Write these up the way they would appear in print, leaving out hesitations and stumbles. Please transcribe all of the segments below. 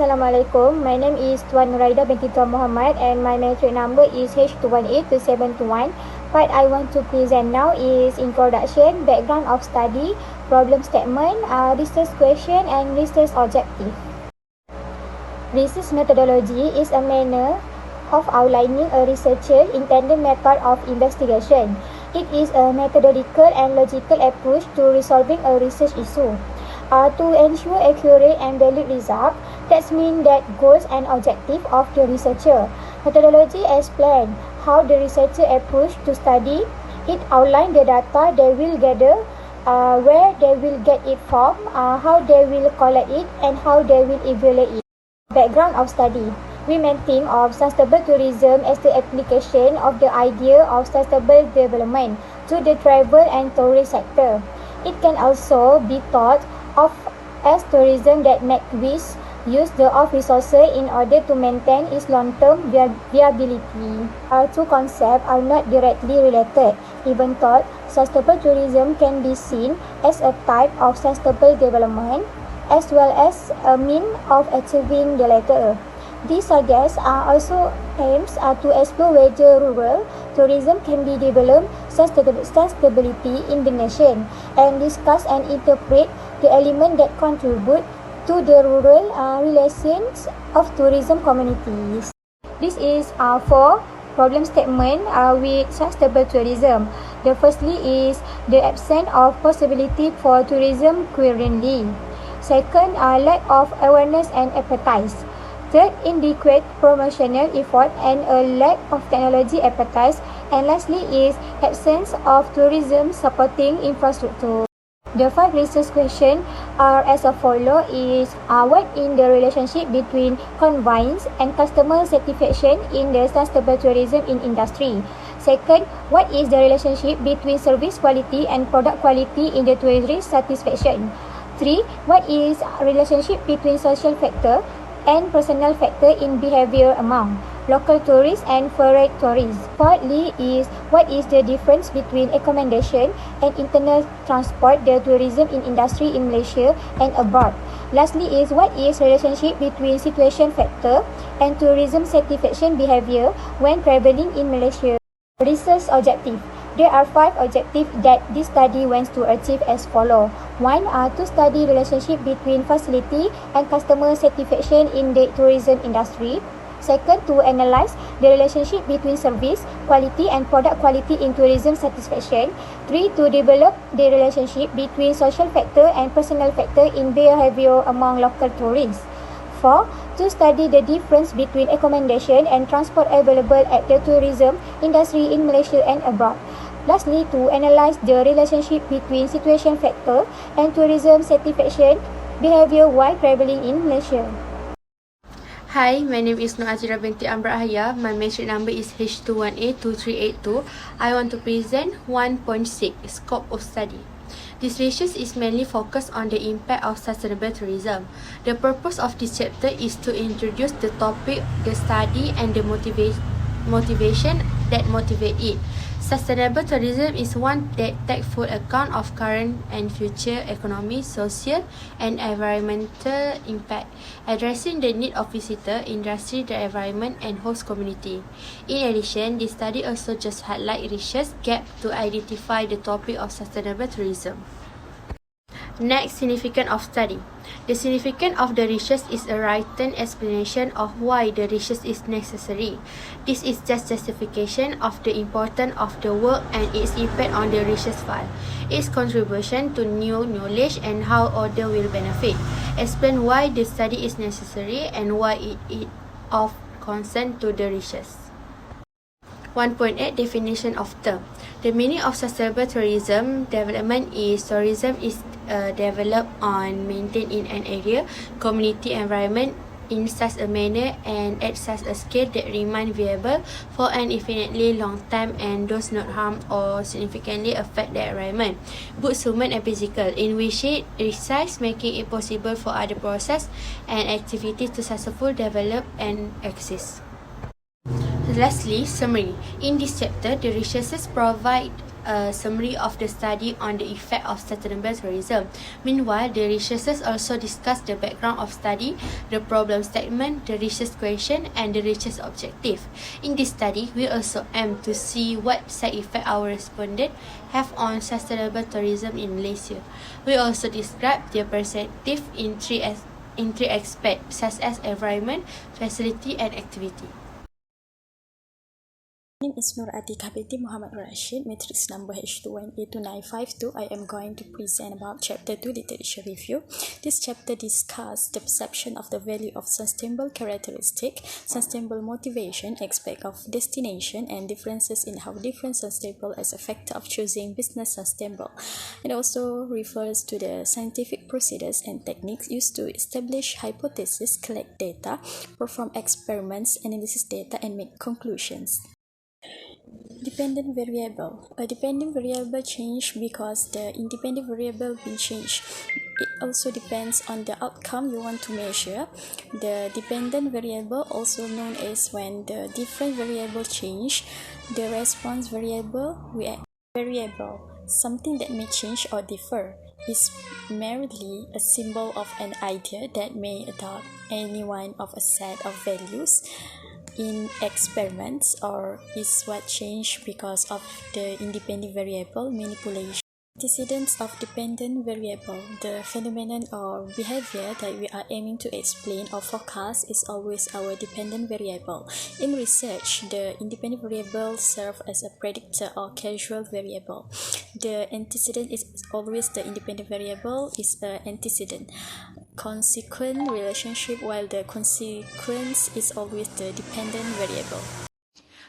Assalamualaikum. My name is Tuan Nuraida binti Tuan Muhammad and my matric number is H2182721. What I want to present now is introduction, background of study, problem statement, research question and research objective. Research methodology is a manner of outlining a researcher's intended method of investigation. It is a methodological and logical approach to resolving a research issue. To ensure accurate and valid results, that means that goals and objectives of the researcher. Methodology explains how the researcher approach to study. It outlines the data they will gather, where they will get it from, how they will collect it, and how they will evaluate it. Background of study. We may think of sustainable tourism as the application of the idea of sustainable development to the travel and tourist sector. It can also be thought of as tourism that makes use of resources in order to maintain its long-term viability. Our two concepts are not directly related, even though sustainable tourism can be seen as a type of sustainable development as well as a means of achieving the latter. These suggests also aims to explore whether rural tourism can be developed sustainability in the nation and discuss and interpret the elements that contribute to the rural relations of tourism communities. This is for problem statement with sustainable tourism. The firstly is the absence of possibility for tourism currently. Second, lack of awareness and appetite. Third, inadequate promotional effort and a lack of technology appetite. And lastly is absence of tourism supporting infrastructure. The 5 research questions are as follows is what is the relationship between convenience and customer satisfaction in the sustainable tourism in industry? Second, what is the relationship between service quality and product quality in the tourist satisfaction? 3. What is relationship between social factor and personal factor in behavior among local tourists and foreign tourists? Fourthly is what is the difference between accommodation and internal transport the tourism in industry in Malaysia and abroad? Lastly is what is relationship between situation factor and tourism satisfaction behavior when travelling in Malaysia? Research objective. There are 5 objectives that this study wants to achieve as follows. 1. To study relationship between facility and customer satisfaction in the tourism industry. Second, to analyze the relationship between service quality and product quality in tourism satisfaction. 3. To develop the relationship between social factor and personal factor in behavior among local tourists. 4. To study the difference between accommodation and transport available at the tourism industry in Malaysia and abroad. Lastly, to analyze the relationship between situation factor and tourism satisfaction behavior while travelling in Malaysia. Hi, my name is Nur Azira binti Amra Ahya. My matric number is H2182382. I want to present 1.6 Scope of Study. This research is mainly focused on the impact of sustainable tourism. The purpose of this chapter is to introduce the topic, the study, and the motivation that motivate it. Sustainable tourism is one that takes full account of current and future economic, social, and environmental impact, addressing the need of visitor, industry, the environment, and host community. In addition, this study also just highlight research gap to identify the topic of sustainable tourism. Next, significance of study. The significance of the research is a written explanation of why the research is necessary. This is just justification of the importance of the work and its impact on the research file, its contribution to new knowledge and how others will benefit. Explain why the study is necessary and why it is of concern to the research. 1.8 Definition of term. The meaning of sustainable tourism development is tourism is developed on maintained in an area, community environment in such a manner and at such a scale that remain viable for an infinitely long time and does not harm or significantly affect the environment, both human and physical, in which it resides, making it possible for other process and activities to successfully develop and exist. Lastly, summary. In this chapter, the researchers provide a summary of the study on the effect of sustainable tourism. Meanwhile, the researchers also discussed the background of study, the problem statement, the research question, and the research objective. In this study, we also aim to see what side effect our respondents have on sustainable tourism in Malaysia. We also describe their perspective in three aspects, such as environment, facility, and activity. My name is Nur Atika binti Muhammad Rashid, matrix number H2182952. I am going to present about Chapter 2 Literature Review. This chapter discusses the perception of the value of sustainable characteristic, sustainable motivation, aspect of destination, and differences in how different sustainable as a factor of choosing business sustainable. It also refers to the scientific procedures and techniques used to establish hypotheses, collect data, perform experiments, analyze data, and make conclusions. Dependent variable. A dependent variable change because the independent variable will change. It also depends on the outcome you want to measure. The dependent variable, also known as when the different variable change, the response variable, something that may change or differ, is merely a symbol of an idea that may adopt any one of a set of values in experiments, or is what changed because of the independent variable manipulation. Antecedents of dependent variable. The phenomenon or behavior that we are aiming to explain or forecast is always our dependent variable. In research, the independent variable serves as a predictor or causal variable. The antecedent is always the independent variable is an antecedent consequent relationship, while the consequence is always the dependent variable.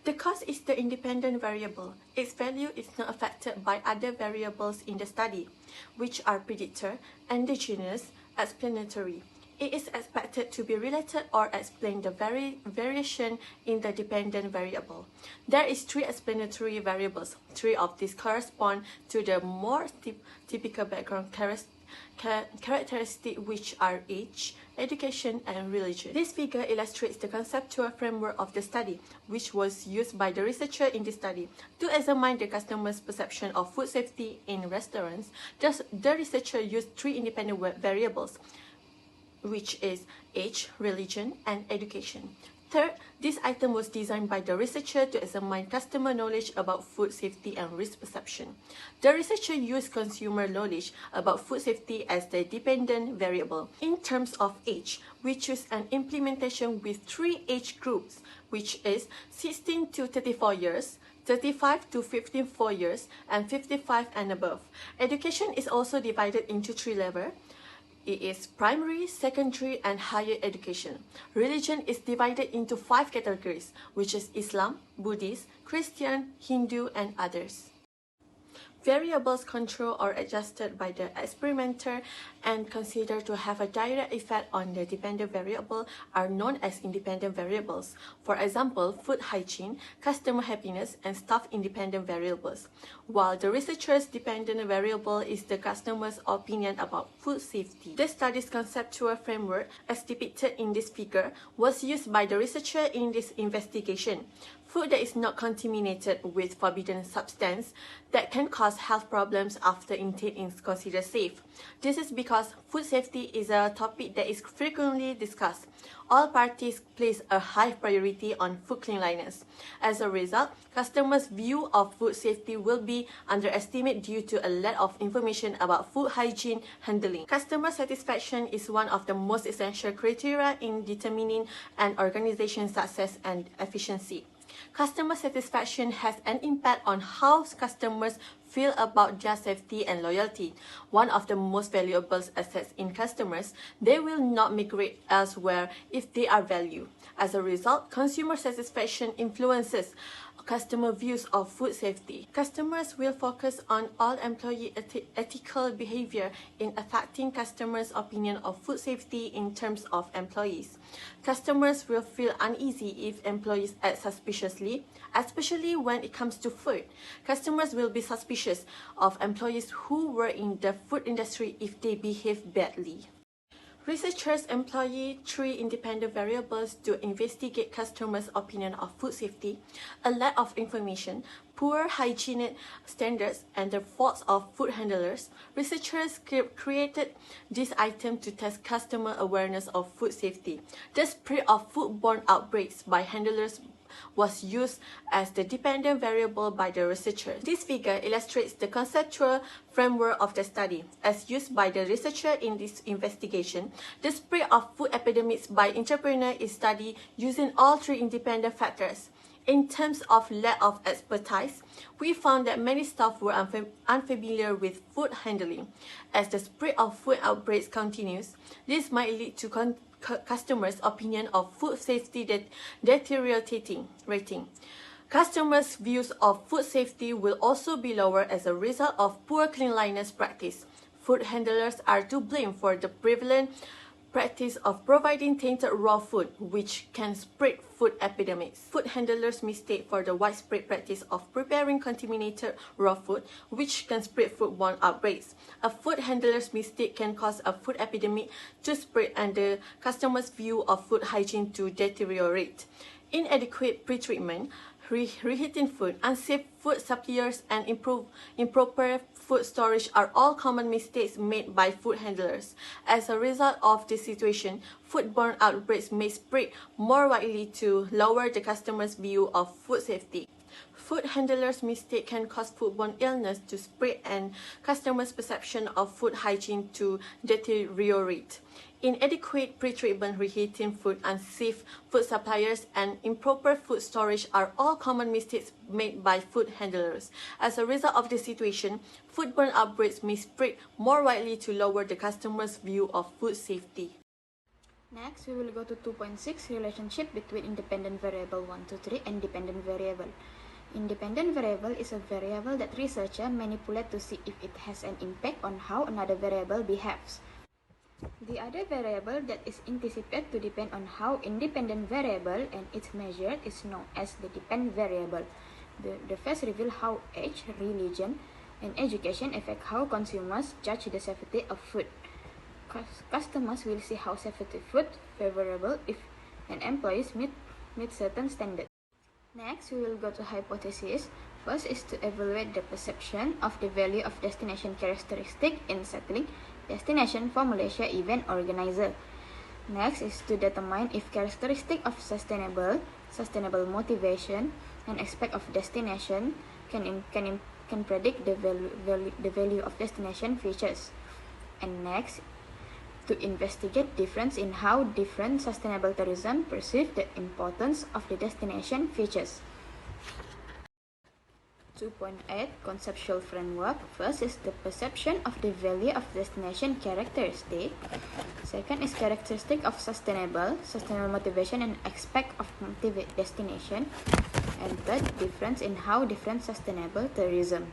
The cause is the independent variable. Its value is not affected by other variables in the study, which are predictor, endogenous, explanatory. It is expected to be related or explain the variation in the dependent variable. There is 3 explanatory variables. 3 of these correspond to the more typical background characteristics, which are age, education, and religion. This figure illustrates the conceptual framework of the study, which was used by the researcher in this study. To examine the customer's perception of food safety in restaurants, the researcher used 3 independent variables, which is age, religion, and education. Third, this item was designed by the researcher to examine customer knowledge about food safety and risk perception. The researcher used consumer knowledge about food safety as the dependent variable. In terms of age, we choose an implementation with 3 age groups, which is 16 to 34 years, 35 to 54 years, and 55 and above. Education is also divided into 3 levels. It is primary, secondary, and higher education. Religion is divided into 5 categories, which is Islam, Buddhist, Christian, Hindu, and others. Variables controlled or adjusted by the experimenter and considered to have a direct effect on the dependent variable are known as independent variables. For example, food hygiene, customer happiness, and staff independent variables, while the researcher's dependent variable is the customer's opinion about food safety. The study's conceptual framework, as depicted in this figure, was used by the researcher in this investigation. Food that is not contaminated with forbidden substance that can cause health problems after intake is considered safe. This is because food safety is a topic that is frequently discussed. All parties place a high priority on food cleanliness. As a result, customers' view of food safety will be underestimated due to a lack of information about food hygiene handling. Customer satisfaction is one of the most essential criteria in determining an organization's success and efficiency. Customer satisfaction has an impact on how customers feel about their safety and loyalty. One of the most valuable assets in customers, they will not migrate elsewhere if they are valued. As a result, consumer satisfaction influences customer views of food safety. Customers will focus on all employee ethical behavior in affecting customers' opinion of food safety in terms of employees. Customers will feel uneasy if employees act suspiciously, especially when it comes to food. Customers will be suspicious of employees who work in the food industry if they behave badly. Researchers employ 3 independent variables to investigate customers' opinion of food safety: a lack of information, poor hygienic standards, and the faults of food handlers. Researchers created this item to test customer awareness of food safety. The spread of foodborne outbreaks by handlers was used as the dependent variable by the researchers. This figure illustrates the conceptual framework of the study. As used by the researcher in this investigation, the spread of food epidemics by entrepreneur is studied using all 3 independent factors. In terms of lack of expertise, we found that many staff were unfamiliar with food handling. As the spread of food outbreaks continues, this might lead to customers' opinion of food safety deteriorating. Customers' views of food safety will also be lower as a result of poor cleanliness practice. Food handlers are to blame for the prevalent practice of providing tainted raw food, which can spread food epidemics. Food handlers mistake for the widespread practice of preparing contaminated raw food, which can spread foodborne outbreaks. A food handler's mistake can cause a food epidemic to spread and the customer's view of food hygiene to deteriorate. Inadequate pretreatment, reheating food, unsafe food suppliers, and improper food storage are all common mistakes made by food handlers. As a result of this situation, foodborne outbreaks may spread more widely to lower the customer's view of food safety. Food handlers' mistake can cause foodborne illness to spread and customers' perception of food hygiene to deteriorate. Inadequate pretreatment, reheating food, unsafe food suppliers, and improper food storage are all common mistakes made by food handlers. As a result of this situation, foodborne outbreaks may spread more widely to lower the customer's view of food safety. Next, we will go to 2.6, relationship between independent variable 1, 2, 3 and dependent variable. Independent variable is a variable that researchers manipulate to see if it has an impact on how another variable behaves. The other variable that is anticipated to depend on how independent variable and its measure is known as the dependent variable. The first reveal how age, religion, and education affect how consumers judge the safety of food. Customers will see how safety food favorable if and employees meet certain standards. Next, we will go to hypothesis. First is to evaluate the perception of the value of destination characteristic in settling destination for Malaysia event organizer. Next is to determine if characteristic of sustainable motivation and aspect of destination can predict the value of destination features. And next, to investigate difference in how different sustainable tourism perceive the importance of the destination features. 2.8 Conceptual framework. First is the perception of the value of destination characteristic. Second is characteristic of sustainable motivation and aspect of destination. And third, difference in how different sustainable tourism.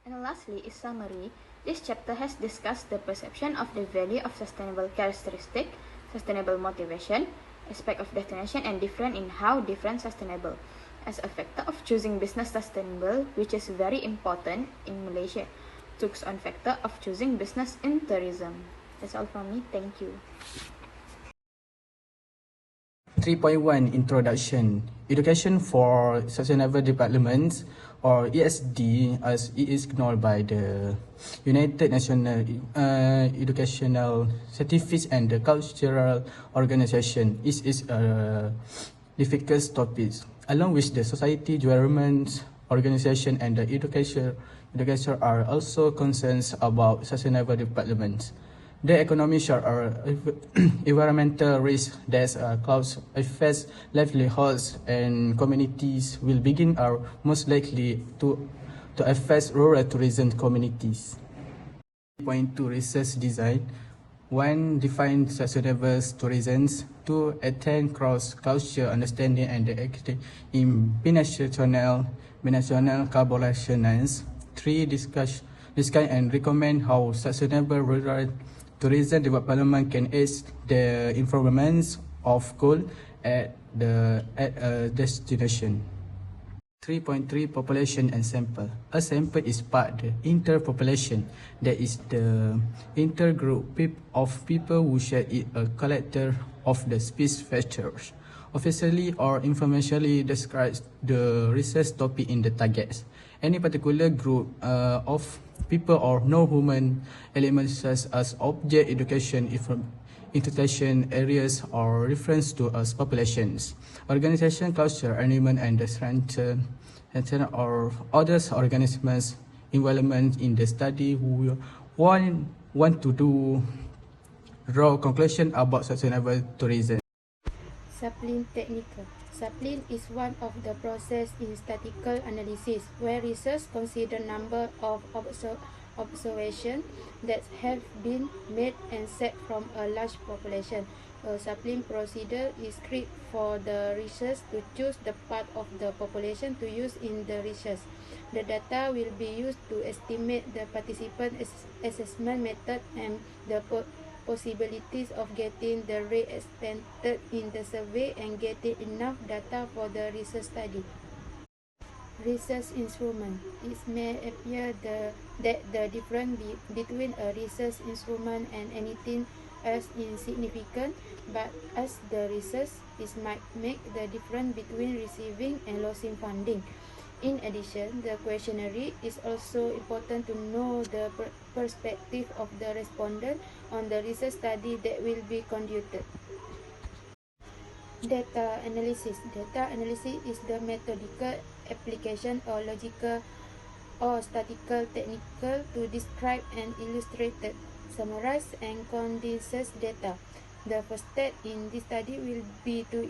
And lastly is summary. This chapter has discussed the perception of the value of sustainable characteristic, sustainable motivation, aspect of destination, and different in how different sustainable as a factor of choosing business sustainable, which is very important in Malaysia. Takes on factor of choosing business in tourism. That's all from me. Thank you. 3.1 Introduction. Education for Sustainable Development, or ESD as it is known by the United Nations Educational Scientific and Cultural Organization, is a difficult topic. Along with the society, government, organization, and the education are also concerns about sustainable development. The economic or environmental risks that cause affect livelihoods and communities will begin are most likely to affect rural tourism communities. 3.2 Research Design. 1. Define sustainable tourism. 2. Attain cross-cultural understanding and activity in binational collaborations. 3. Discuss and recommend how sustainable rural tourism development can aid the improvements of goal at a destination. 3.3 population and sample. A sample is part the interpopulation, that is the intergroup of people who share it, a collector of the species features. Officially or informationally describes the research topic in the targets. Any particular group of people or non-human elements such as object, education, institution, areas, or reference to as populations. Organization, culture, environment, and the strength or other organisms involvement in the study who want to draw conclusion about sustainable tourism. Sapling technical. Sapling is one of the process in statistical analysis where research consider number of observations that have been made and set from a large population. A sapling procedure is created for the research to choose the part of the population to use in the research. The data will be used to estimate the participant assessment method and the possibilities of getting the rate expected in the survey and getting enough data for the research study. Research instrument. It may appear that the difference between a research instrument and anything else is insignificant, but as the research is might make the difference between receiving and losing funding. In addition, the questionnaire is also important to know the perspective of the respondent on the research study that will be conducted. Data analysis. Data analysis is the methodical application or logical or statistical technique to describe and illustrate, summarize, and condense data. The first step in this study will be to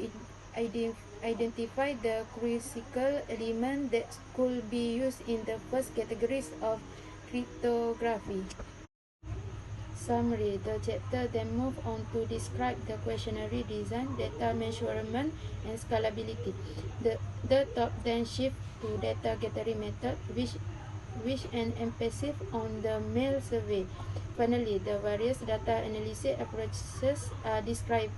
identify the critical elements that could be used in the first categories of cryptography. Summary. The chapter then move on to describe the questionnaire design, data measurement, and scalability. The top then shift to data gathering method, which an emphasis on the mail survey. Finally, the various data analysis approaches are described.